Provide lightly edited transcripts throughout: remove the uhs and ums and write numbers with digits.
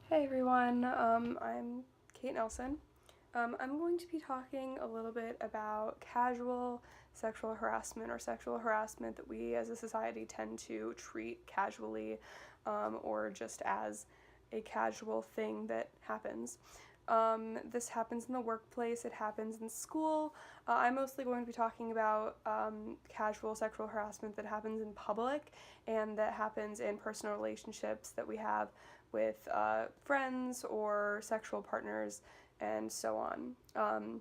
Hey everyone, I'm Kate Nelson. I'm going to be talking a little bit about casual sexual harassment or sexual harassment that we as a society tend to treat casually or just as a casual thing that happens. This happens in the workplace, it happens in school. I'm mostly going to be talking about casual sexual harassment that happens in public and that happens in personal relationships that we have with friends or sexual partners and so on.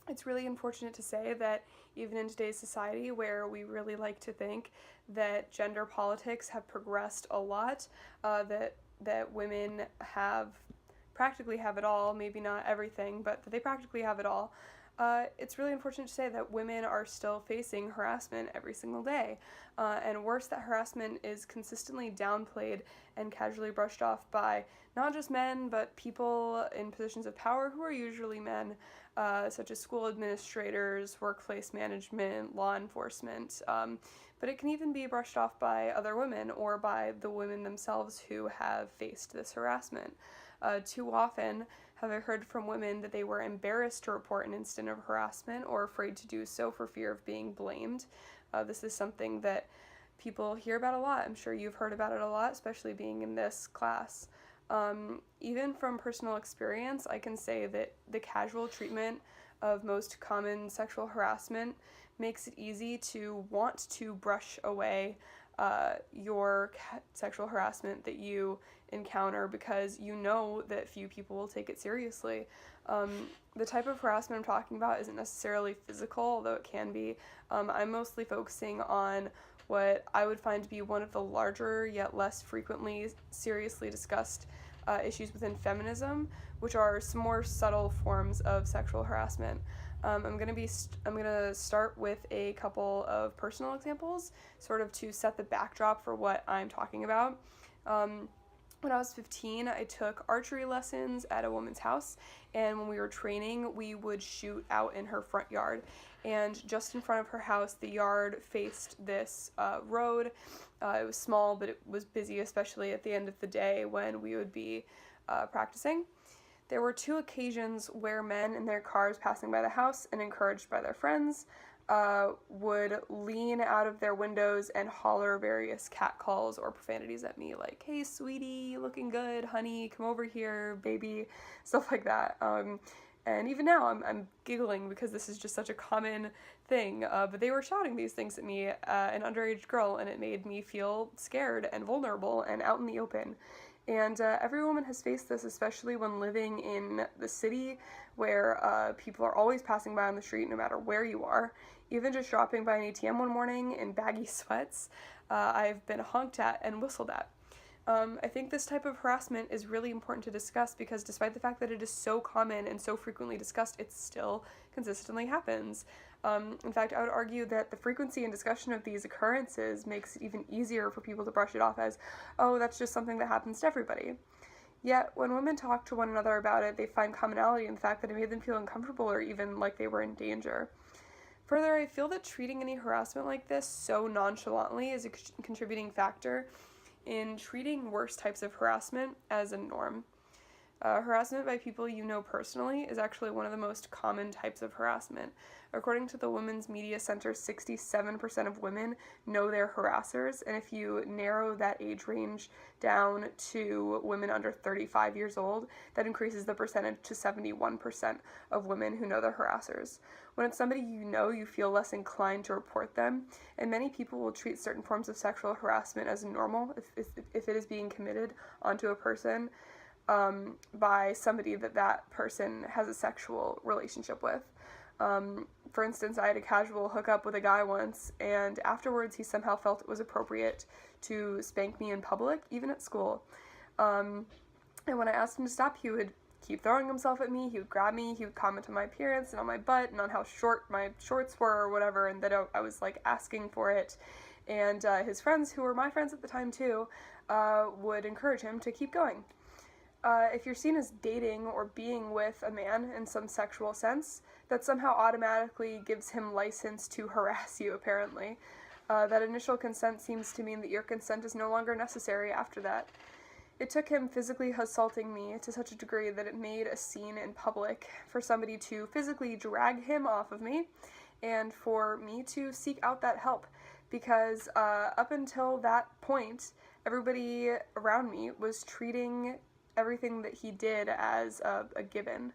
It's really unfortunate to say that even in today's society, where we really like to think that gender politics have progressed a lot, that women practically have it all, maybe not everything, but that they practically have it all. It's really unfortunate to say that women are still facing harassment every single day. And worse, that harassment is consistently downplayed and casually brushed off by not just men, but people in positions of power who are usually men, such as school administrators, workplace management, law enforcement. But it can even be brushed off by other women or by the women themselves who have faced this harassment. Too often have I heard from women that they were embarrassed to report an incident of harassment or afraid to do so for fear of being blamed. This is something that people hear about a lot. I'm sure you've heard about it a lot, especially being in this class. Even from personal experience, I can say that the casual treatment of most common sexual harassment makes it easy to want to brush away your sexual harassment that you encounter because you know that few people will take it seriously. The type of harassment I'm talking about isn't necessarily physical, although it can be. I'm mostly focusing on what I would find to be one of the larger yet less frequently seriously discussed issues within feminism, which are some more subtle forms of sexual harassment. I'm gonna start with a couple of personal examples, sort of to set the backdrop for what I'm talking about. When I was 15, I took archery lessons at a woman's house, and when we were training, we would shoot out in her front yard. And just in front of her house, the yard faced this road. It was small, but it was busy, especially at the end of the day when we would be practicing. There were two occasions where men in their cars passing by the house and encouraged by their friends would lean out of their windows and holler various catcalls or profanities at me, like, "Hey, sweetie, looking good, honey, come over here, baby," stuff like that. And even now, I'm giggling because this is just such a common thing. But they were shouting these things at me, an underage girl, and it made me feel scared and vulnerable and out in the open. And every woman has faced this, especially when living in the city where people are always passing by on the street no matter where you are. Even just dropping by an ATM one morning in baggy sweats, I've been honked at and whistled at. I think this type of harassment is really important to discuss because despite the fact that it is so common and so frequently discussed, it still consistently happens. In fact, I would argue that the frequency and discussion of these occurrences makes it even easier for people to brush it off as, oh, that's just something that happens to everybody. Yet, when women talk to one another about it, they find commonality in the fact that it made them feel uncomfortable or even like they were in danger. Further, I feel that treating any harassment like this so nonchalantly is a contributing factor in treating worse types of harassment as a norm. Harassment by people you know personally is actually one of the most common types of harassment. According to the Women's Media Center, 67% of women know their harassers, and if you narrow that age range down to women under 35 years old, that increases the percentage to 71% of women who know their harassers. When it's somebody you know, you feel less inclined to report them, and many people will treat certain forms of sexual harassment as normal if it is being committed onto a person by somebody that person has a sexual relationship with. For instance, I had a casual hookup with a guy once, and afterwards he somehow felt it was appropriate to spank me in public, even at school. And when I asked him to stop, he would keep throwing himself at me, he would grab me, he would comment on my appearance and on my butt and on how short my shorts were or whatever, and that I was like asking for it. And his friends, who were my friends at the time too, would encourage him to keep going. If you're seen as dating or being with a man in some sexual sense, that somehow automatically gives him license to harass you, apparently. That initial consent seems to mean that your consent is no longer necessary after that. It took him physically assaulting me to such a degree that it made a scene in public for somebody to physically drag him off of me and for me to seek out that help, because up until that point, everybody around me was treating everything that he did as a given.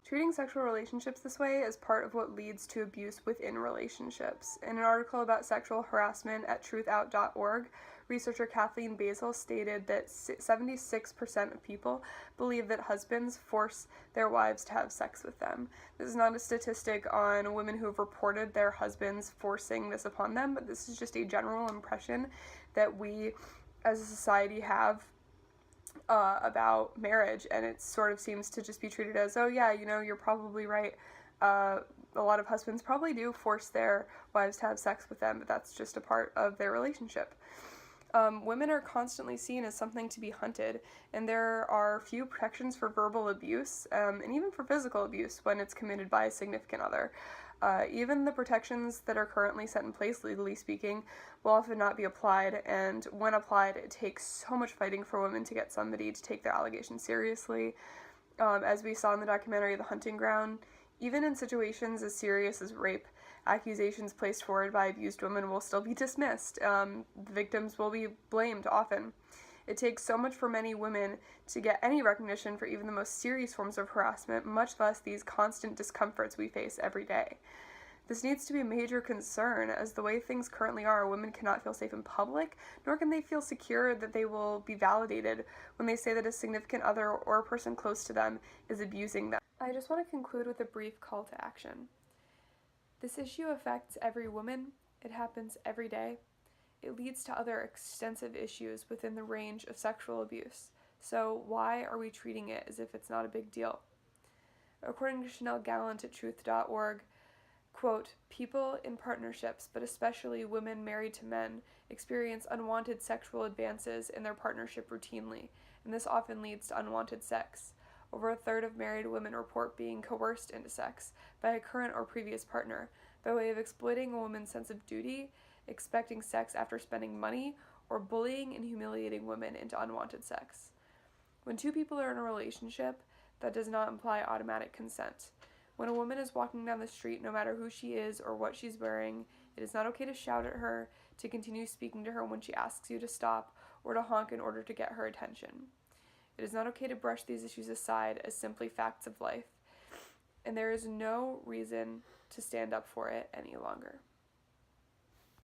Treating sexual relationships this way is part of what leads to abuse within relationships. In an article about sexual harassment at truthout.org, researcher Kathleen Basil stated that 76% of people believe that husbands force their wives to have sex with them. This is not a statistic on women who have reported their husbands forcing this upon them, but this is just a general impression that we as a society have about marriage, and it sort of seems to just be treated as, oh yeah, you're probably right. A lot of husbands probably do force their wives to have sex with them, but that's just a part of their relationship. Women are constantly seen as something to be hunted, and there are few protections for verbal abuse, and even for physical abuse when it's committed by a significant other. Even the protections that are currently set in place, legally speaking, will often not be applied, and when applied, it takes so much fighting for women to get somebody to take their allegations seriously. As we saw in the documentary The Hunting Ground, even in situations as serious as rape, accusations placed forward by abused women will still be dismissed. The victims will be blamed often. It takes so much for many women to get any recognition for even the most serious forms of harassment, much less these constant discomforts we face every day. This needs to be a major concern, as the way things currently are, women cannot feel safe in public, nor can they feel secure that they will be validated when they say that a significant other or a person close to them is abusing them. I just want to conclude with a brief call to action. This issue affects every woman. It happens every day. It leads to other extensive issues within the range of sexual abuse. So why are we treating it as if it's not a big deal? According to Chanel Gallant at truth.org, quote, people in partnerships, but especially women married to men, experience unwanted sexual advances in their partnership routinely, and this often leads to unwanted sex. Over a third of married women report being coerced into sex by a current or previous partner by way of exploiting a woman's sense of duty, expecting sex after spending money, or bullying and humiliating women into unwanted sex. When two people are in a relationship, that does not imply automatic consent. When a woman is walking down the street, no matter who she is or what she's wearing, it is not okay to shout at her, to continue speaking to her when she asks you to stop, or to honk in order to get her attention. It is not okay to brush these issues aside as simply facts of life, and there is no reason to stand up for it any longer.